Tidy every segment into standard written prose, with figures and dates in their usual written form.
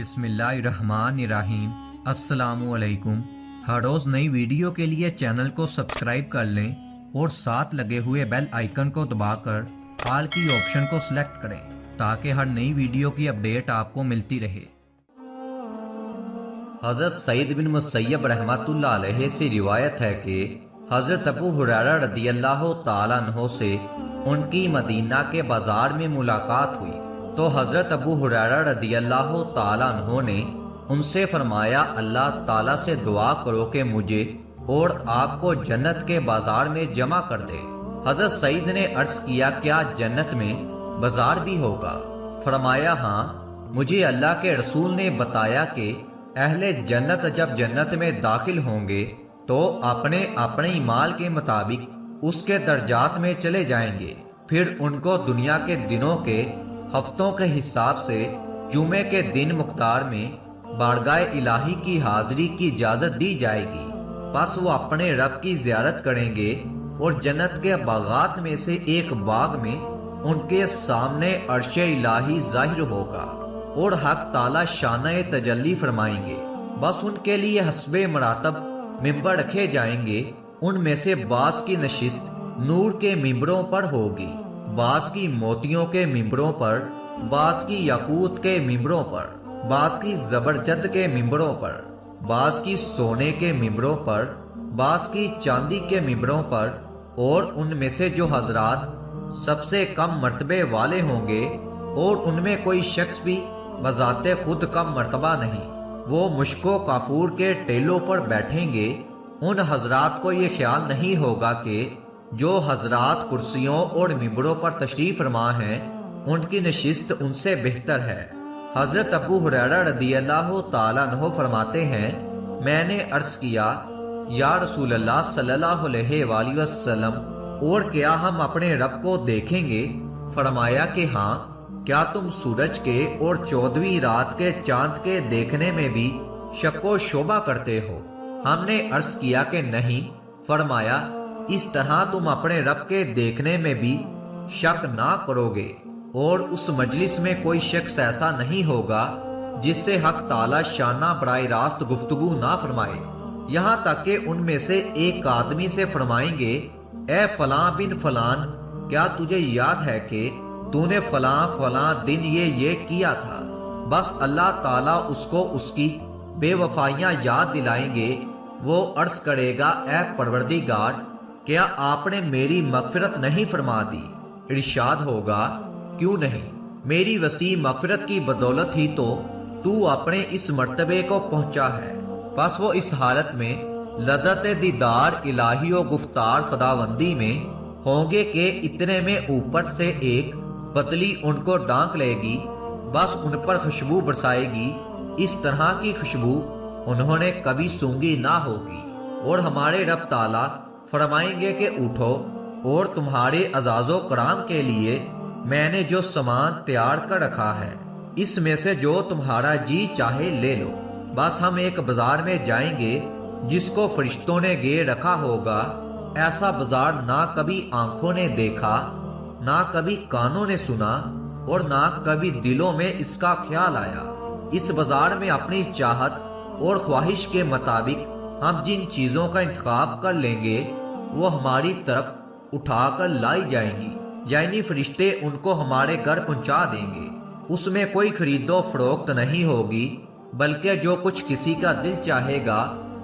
بسم اللہ الرحمن الرحیم۔ السلام علیکم۔ ہر روز نئی ویڈیو کے لیے چینل کو سبسکرائب کر لیں اور ساتھ لگے ہوئے بیل آئیکن کو دبا کر آل کی آپشن کو سلیکٹ کریں تاکہ ہر نئی ویڈیو کی اپڈیٹ آپ کو ملتی رہے۔ حضرت سعید بن مسیب رحمۃ اللہ علیہ سے روایت ہے کہ حضرت ابو ہریرہ رضی اللہ تعالیٰ عنہ سے ان کی مدینہ کے بازار میں ملاقات ہوئی تو حضرت ابو ہریرہ رضی اللہ تعالیٰ عنہ نے ان سے فرمایا، اللہ تعالیٰ سے دعا کرو کہ مجھے اور آپ کو جنت کے بازار میں جمع کر دے۔ حضرت سعید نے عرض کیا، کیا جنت میں بازار بھی ہوگا؟ فرمایا، ہاں، مجھے اللہ کے رسول نے بتایا کہ اہل جنت جب جنت میں داخل ہوں گے تو اپنے اپنے مال کے مطابق اس کے درجات میں چلے جائیں گے، پھر ان کو دنیا کے دنوں کے ہفتوں کے حساب سے جمعے کے دن مقدار میں بارگاہ الہی کی حاضری کی اجازت دی جائے گی۔ پس وہ اپنے رب کی زیارت کریں گے اور جنت کے باغات میں سے ایک باغ میں ان کے سامنے عرش الہی ظاہر ہوگا اور حق تعالی شانہ تجلی فرمائیں گے۔ بس ان کے لیے حسب مراتب ممبر رکھے جائیں گے، ان میں سے بعض کی نشست نور کے ممبروں پر ہوگی، بعض کی موتیوں کے ممبروں پر، بعض کی یاقوت کے ممبروں پر، بعض کی زبرجد کے ممبروں پر، بعض کی سونے کے ممبروں پر، بعض کی چاندی کے ممبروں پر، اور ان میں سے جو حضرات سب سے کم مرتبے والے ہوں گے اور ان میں کوئی شخص بھی بذات خود کم مرتبہ نہیں، وہ مشک و کافور کے ٹیلوں پر بیٹھیں گے۔ ان حضرات کو یہ خیال نہیں ہوگا کہ جو حضرات کرسیوں اور ممبروں پر تشریف فرما ہیں ان کی نشست ان سے بہتر ہے۔ حضرت ابو ہریرہ رضی اللہ تعالیٰ عنہ فرماتے ہیں، میں نے عرض کیا، یا رسول اللہ صلی اللہ علیہ وآلہ وسلم، اور کیا ہم اپنے رب کو دیکھیں گے؟ فرمایا کہ ہاں، کیا تم سورج کے اور 14ویں رات کے چاند کے دیکھنے میں بھی شک و شبہ کرتے ہو؟ ہم نے عرض کیا کہ نہیں۔ فرمایا، اس طرح تم اپنے رب کے دیکھنے میں بھی شک نہ کرو گے، اور اس مجلس میں کوئی شخص ایسا نہیں ہوگا جس سے حق تعالی شانہ براہ راست گفتگو نہ فرمائے، یہاں تک کہ ان میں سے ایک آدمی سے فرمائیں گے، اے فلاں بن فلان، کیا تجھے یاد ہے کہ تو نے فلاں فلاں دن یہ کیا تھا؟ بس اللہ تعالیٰ اس کو اس کی بے وفائیاں یاد دلائیں گے۔ وہ عرض کرے گا، اے پروردگار، کیا آپ نے میری مغفرت نہیں فرما دی؟ ارشاد ہوگا، کیوں نہیں، میری وسیع مغفرت کی بدولت ہی تو اپنے اس مرتبے کو پہنچا ہے۔ پس وہ اس حالت میں لذت دیدار الہی و گفتار خداوندی میں ہوں گے کہ اتنے میں اوپر سے ایک بدلی ان کو ڈانک لے گی، بس ان پر خوشبو برسائے گی، اس طرح کی خوشبو انہوں نے کبھی سونگھی نہ ہوگی۔ اور ہمارے رب تعالیٰ فرمائیں گے کہ اٹھو، اور تمہارے اعزاز و کرام کے لیے میں نے جو سامان تیار کر رکھا ہے اس میں سے جو تمہارا جی چاہے لے لو۔ بس ہم ایک بازار میں جائیں گے جس کو فرشتوں نے گھیر رکھا ہوگا، ایسا بازار نہ کبھی آنکھوں نے دیکھا، نہ کبھی کانوں نے سنا، اور نہ کبھی دلوں میں اس کا خیال آیا۔ اس بازار میں اپنی چاہت اور خواہش کے مطابق ہم جن چیزوں کا انتخاب کر لیں گے وہ ہماری طرف اٹھا کر لائی جائیں گی، یعنی فرشتے ان کو ہمارے گھر پہنچا دیں گے۔ اس میں کوئی خرید و فروخت نہیں ہوگی، بلکہ جو کچھ کسی کا دل چاہے گا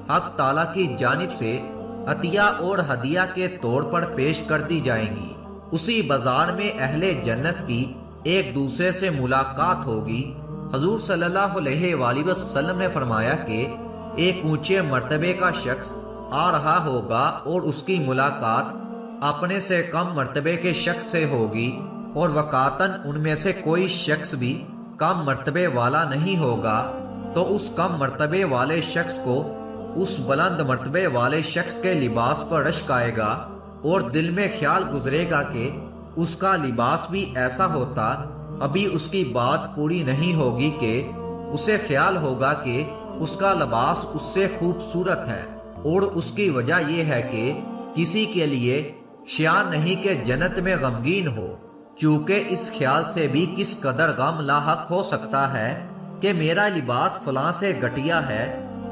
حق تعالیٰ کی جانب سے عطیہ اور ہدیہ کے طور پر پیش کر دی جائیں گی۔ اسی بازار میں اہل جنت کی ایک دوسرے سے ملاقات ہوگی۔ حضور صلی اللہ علیہ وآلہ وسلم نے فرمایا کہ ایک اونچے مرتبے کا شخص آ رہا ہوگا اور اس کی ملاقات اپنے سے کم مرتبے کے شخص سے ہوگی، اور وقاتاً ان میں سے کوئی شخص بھی کم مرتبے والا نہیں ہوگا، تو اس کم مرتبے والے شخص کو اس بلند مرتبے والے شخص کے لباس پر رشک آئے گا، اور دل میں خیال گزرے گا کہ اس کا لباس بھی ایسا ہوتا۔ ابھی اس کی بات پوری نہیں ہوگی کہ اسے خیال ہوگا کہ اس کا لباس اس سے خوبصورت ہے، اور اس کی وجہ یہ ہے کہ کسی کے لیے شیان نہیں کہ جنت میں غمگین ہو، چونکہ اس خیال سے بھی کس قدر غم لاحق ہو سکتا ہے کہ میرا لباس فلاں سے گٹیا ہے،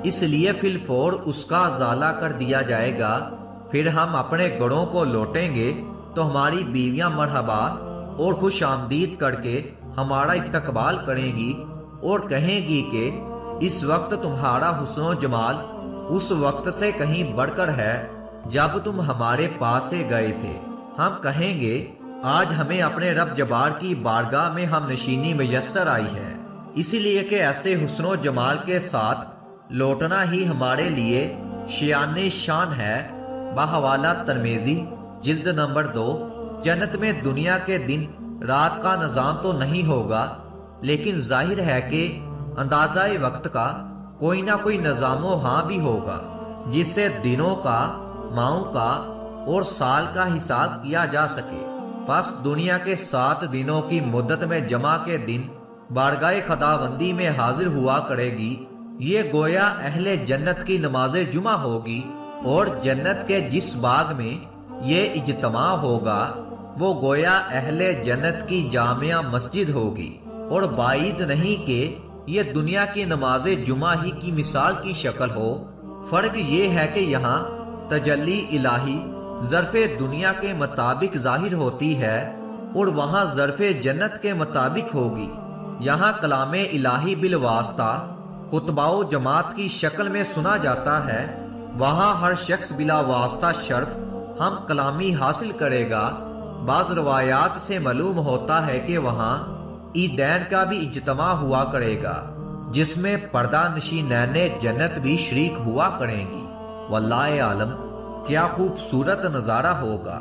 اس لیے فی الفور اس کا ازالہ کر دیا جائے گا، پھر ہم اپنے گڑوں کو لوٹیں گے تو ہماری بیویاں مرحبا اور خوش آمدید کر کے ہمارا استقبال کریں گی اور کہیں گی کہ اس وقت تمہارا حسن و جمال اس وقت سے کہیں بڑھ کر ہے جب تم ہمارے پاس سے گئے تھے۔ ہم کہیں گے آج ہمیں اپنے رب جبار کی بارگاہ میں ہم نشینی میسر آئی ہے، اسی لیے کہ ایسے حسن و جمال کے ساتھ لوٹنا ہی ہمارے لیے شیان شان ہے۔ بحوالہ ترمذی جلد نمبر 2۔ جنت میں دنیا کے دن رات کا نظام تو نہیں ہوگا، لیکن ظاہر ہے کہ اندازہ وقت کا کوئی نہ کوئی نظام و ہاں بھی ہوگا، جس سے دنوں کا، ماہوں کا اور سال کا حساب کیا جا سکے۔ پس دنیا کے 7 دنوں کی مدت میں جمعہ کے دن بارگاہ خداوندی میں حاضر ہوا کرے گی، یہ گویا اہل جنت کی نماز جمعہ ہوگی، اور جنت کے جس باغ میں یہ اجتماع ہوگا وہ گویا اہل جنت کی جامع مسجد ہوگی، اور بعید نہیں کہ یہ دنیا کی نماز جمعہ ہی کی مثال کی شکل ہو۔ فرق یہ ہے کہ یہاں تجلی الہی ظرف دنیا کے مطابق ظاہر ہوتی ہے اور وہاں ظرف جنت کے مطابق ہوگی۔ یہاں کلام الہی بالواسطہ خطبہ و جماعت کی شکل میں سنا جاتا ہے، وہاں ہر شخص بلا واسطہ شرف ہم کلامی حاصل کرے گا۔ بعض روایات سے معلوم ہوتا ہے کہ وہاں عیدین کا بھی اجتماع ہوا کرے گا، جس میں پردہ نشینین جنت بھی شریک ہوا کریں گی۔ واللہ عالم، کیا خوبصورت نظارہ ہوگا۔